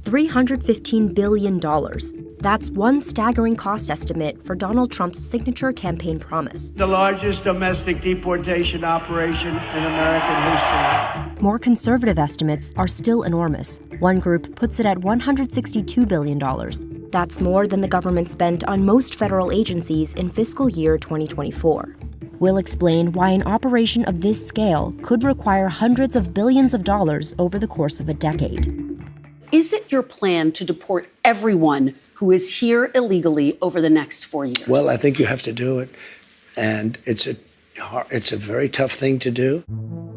$315 billion. That's one staggering cost estimate for Donald Trump's signature campaign promise. The largest domestic deportation operation in American history. More conservative estimates are still enormous. One group puts it at $162 billion. That's more than the government spent on most federal agencies in fiscal year 2024. We'll explain why an operation of this scale could require hundreds of billions of dollars over the course of a decade. Is it your plan to deport everyone who is here illegally over the next 4 years? Well, I think you have to do it, and it's a very tough thing to do.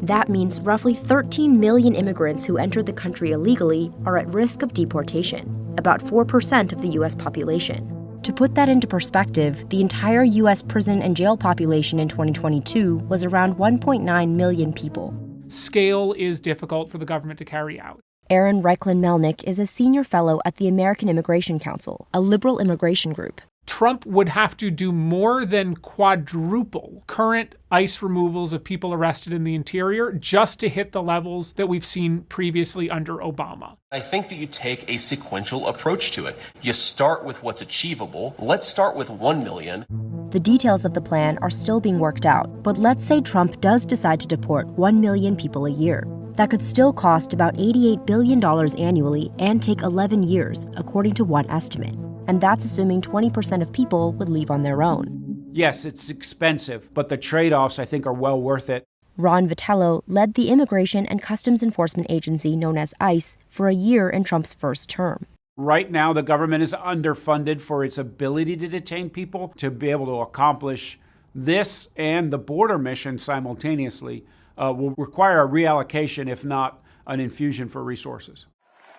That means roughly 13 million immigrants who entered the country illegally are at risk of deportation, about 4% of the U.S. population. To put that into perspective, the entire U.S. prison and jail population in 2022 was around 1.9 million people. Scale is difficult for the government to carry out. Aaron Reichlin-Melnick is a senior fellow at the American Immigration Council, a liberal immigration group. Trump would have to do more than quadruple current ICE removals of people arrested in the interior just to hit the levels that we've seen previously under Obama. I think that you take a sequential approach to it. You start with what's achievable. Let's start with 1 million. The details of the plan are still being worked out, but let's say Trump does decide to deport 1 million people a year. That could still cost about $88 billion annually and take 11 years, according to one estimate. And that's assuming 20% of people would leave on their own. Yes, it's expensive, but the trade-offs, I think, are well worth it. Ron Vitello led the Immigration and Customs Enforcement Agency known as ICE for a year in Trump's first term. Right now, the government is underfunded for its ability to detain people. To be able to accomplish this and the border mission simultaneously will require a reallocation, if not an infusion for resources.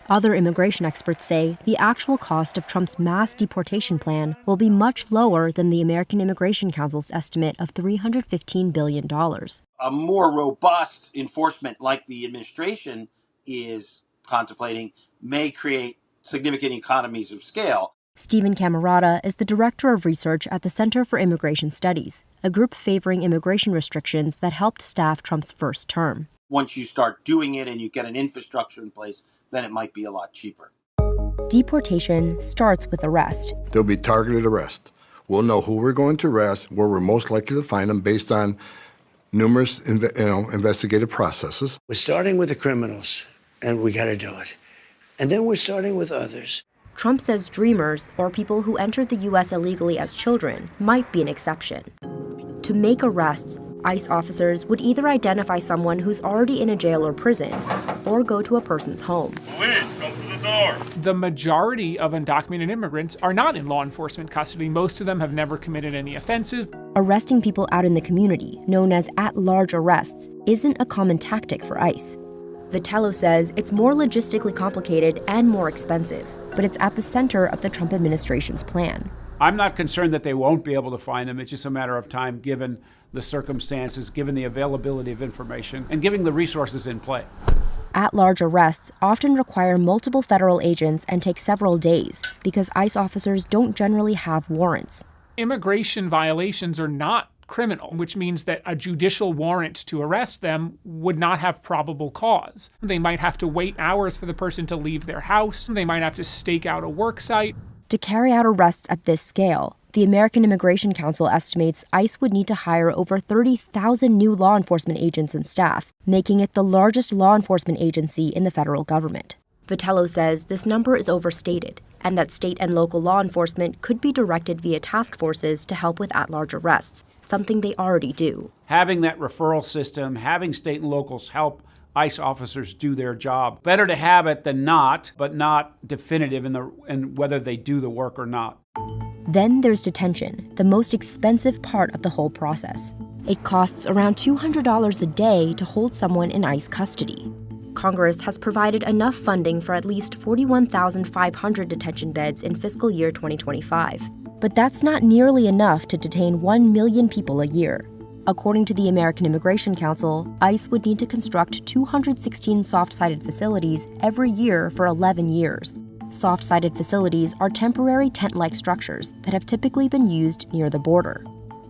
Other immigration experts say the actual cost of Trump's mass deportation plan will be much lower than the American Immigration Council's estimate of $315 billion. A more robust enforcement like the administration is contemplating may create significant economies of scale. Stephen Camarata is the director of research at the Center for Immigration Studies, a group favoring immigration restrictions that helped staff Trump's first term. Once you start doing it and you get an infrastructure in place, then it might be a lot cheaper. Deportation starts with arrest. There'll be targeted arrest. We'll know who we're going to arrest, where we're most likely to find them based on numerous investigative processes. We're starting with the criminals, and we got to do it. And then we're starting with others. Trump says dreamers, or people who entered the U.S. illegally as children, might be an exception. To make arrests, ICE officers would either identify someone who's already in a jail or prison, or go to a person's home. Police, come to the door. The majority of undocumented immigrants are not in law enforcement custody. Most of them have never committed any offenses. Arresting people out in the community, known as at-large arrests, isn't a common tactic for ICE. Vitello says it's more logistically complicated and more expensive, but it's at the center of the Trump administration's plan. I'm not concerned that they won't be able to find them. It's just a matter of time, given the circumstances, given the availability of information, and given the resources in play. At-large arrests often require multiple federal agents and take several days because ICE officers don't generally have warrants. Immigration violations are not criminal, which means that a judicial warrant to arrest them would not have probable cause. They might have to wait hours for the person to leave their house. They might have to stake out a work site. To carry out arrests at this scale, the American Immigration Council estimates ICE would need to hire over 30,000 new law enforcement agents and staff, making it the largest law enforcement agency in the federal government. Vitello says this number is overstated, and that state and local law enforcement could be directed via task forces to help with at-large arrests, something they already do. Having that referral system, having state and locals help ICE officers do their job. Better to have it than not, but not definitive in whether they do the work or not. Then there's detention, the most expensive part of the whole process. It costs around $200 a day to hold someone in ICE custody. Congress has provided enough funding for at least 41,500 detention beds in fiscal year 2025. But that's not nearly enough to detain 1 million people a year. According to the American Immigration Council, ICE would need to construct 216 soft-sided facilities every year for 11 years. Soft-sided facilities are temporary tent-like structures that have typically been used near the border.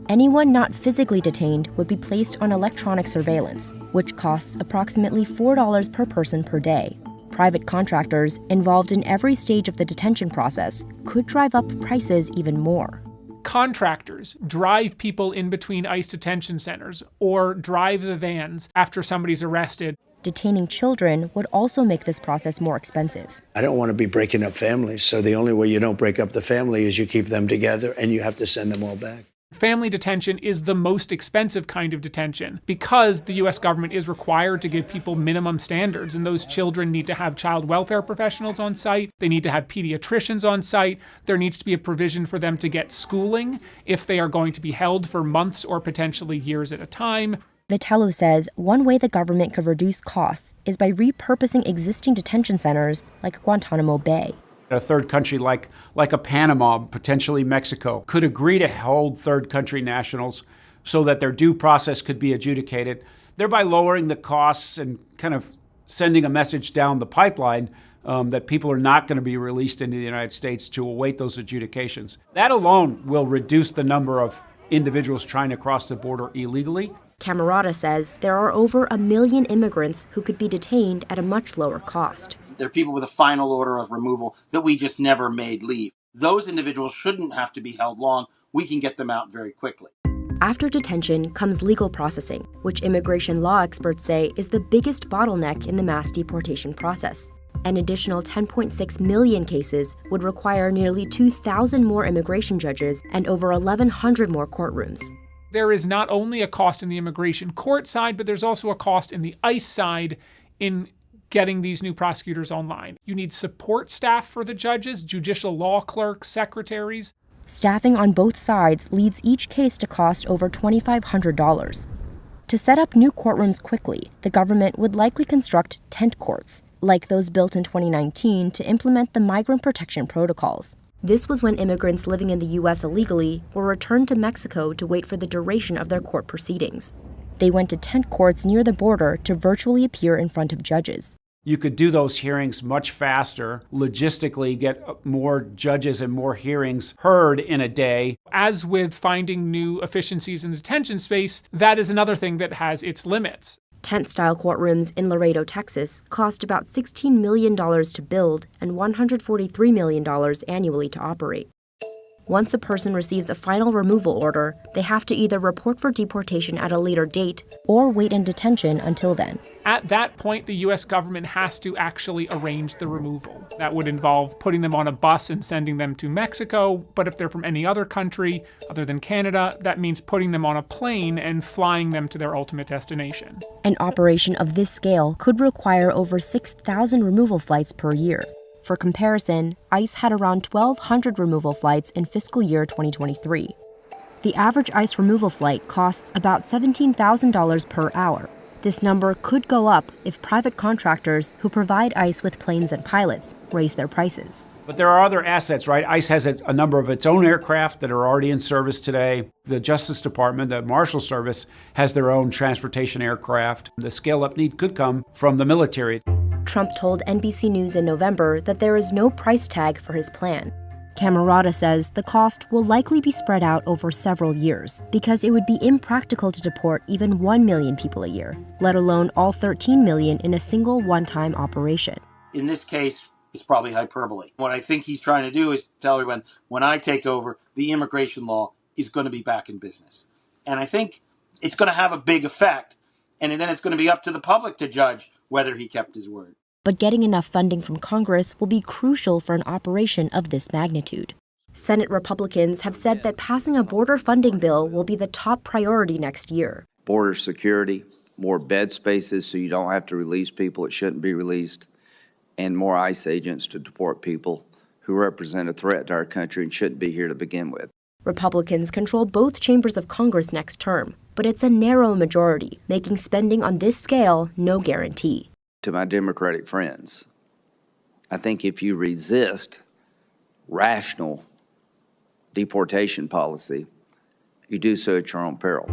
Anyone not physically detained would be placed on electronic surveillance, which costs approximately $4 per person per day. private contractors involved in every stage of the detention process could drive up prices even more. Contractors drive people in between ICE detention centers or drive the vans after somebody's arrested. Detaining children would also make this process more expensive. I don't want to be breaking up families, so the only way you don't break up the family is you keep them together and you have to send them all back. Family detention is the most expensive kind of detention because the US government is required to give people minimum standards, and those children need to have child welfare professionals on site. They need to have pediatricians on site. There needs to be a provision for them to get schooling if they are going to be held for months or potentially years at a time. Vitello says one way the government could reduce costs is by repurposing existing detention centers like Guantanamo Bay. A third country like a Panama, potentially Mexico, could agree to hold third country nationals so that their due process could be adjudicated, thereby lowering the costs and kind of sending a message down the pipeline that people are not going to be released into the United States to await those adjudications. That alone will reduce the number of individuals trying to cross the border illegally. Camerata says there are over 1 million immigrants who could be detained at a much lower cost. There are people with a final order of removal that we just never made leave. Those individuals shouldn't have to be held long. We can get them out very quickly. After detention comes legal processing, which immigration law experts say is the biggest bottleneck in the mass deportation process. An additional 10.6 million cases would require nearly 2,000 more immigration judges and over 1,100 more courtrooms. There is not only a cost in the immigration court side, but there's also a cost in the ICE side in getting these new prosecutors online. You need support staff for the judges, judicial law clerks, secretaries. Staffing on both sides leads each case to cost over $2,500. To set up new courtrooms quickly, the government would likely construct tent courts, like those built in 2019 to implement the migrant protection protocols. This was when immigrants living in the U.S. illegally were returned to Mexico to wait for the duration of their court proceedings. They went to tent courts near the border to virtually appear in front of judges. You could do those hearings much faster, logistically get more judges and more hearings heard in a day. As with finding new efficiencies in the detention space, that is another thing that has its limits. Tent-style courtrooms in Laredo, Texas, cost about $16 million to build and $143 million annually to operate. Once a person receives a final removal order, they have to either report for deportation at a later date or wait in detention until then. At that point, the U.S. government has to actually arrange the removal. That would involve putting them on a bus and sending them to Mexico, but if they're from any other country other than Canada, that means putting them on a plane and flying them to their ultimate destination. An operation of this scale could require over 6,000 removal flights per year. For comparison, ICE had around 1,200 removal flights in fiscal year 2023. The average ICE removal flight costs about $17,000 per hour. This number could go up if private contractors who provide ICE with planes and pilots raise their prices. But there are other assets, right? ICE has a number of its own aircraft that are already in service today. The Justice Department, the Marshal Service, has their own transportation aircraft. The scale-up need could come from the military. Trump told NBC News in November that there is no price tag for his plan. Camerata says the cost will likely be spread out over several years because it would be impractical to deport even 1 million people a year, let alone all 13 million in a single one-time operation. In this case, it's probably hyperbole. What I think he's trying to do is tell everyone, when I take over, the immigration law is going to be back in business. And I think it's going to have a big effect, and then it's going to be up to the public to judge whether he kept his word. But getting enough funding from Congress will be crucial for an operation of this magnitude. Senate Republicans have said that passing a border funding bill will be the top priority next year. Border security, more bed spaces so you don't have to release people that shouldn't be released, and more ICE agents to deport people who represent a threat to our country and shouldn't be here to begin with. Republicans control both chambers of Congress next term, but it's a narrow majority, making spending on this scale no guarantee. To my Democratic friends, I think if you resist rational deportation policy, you do so at your own peril.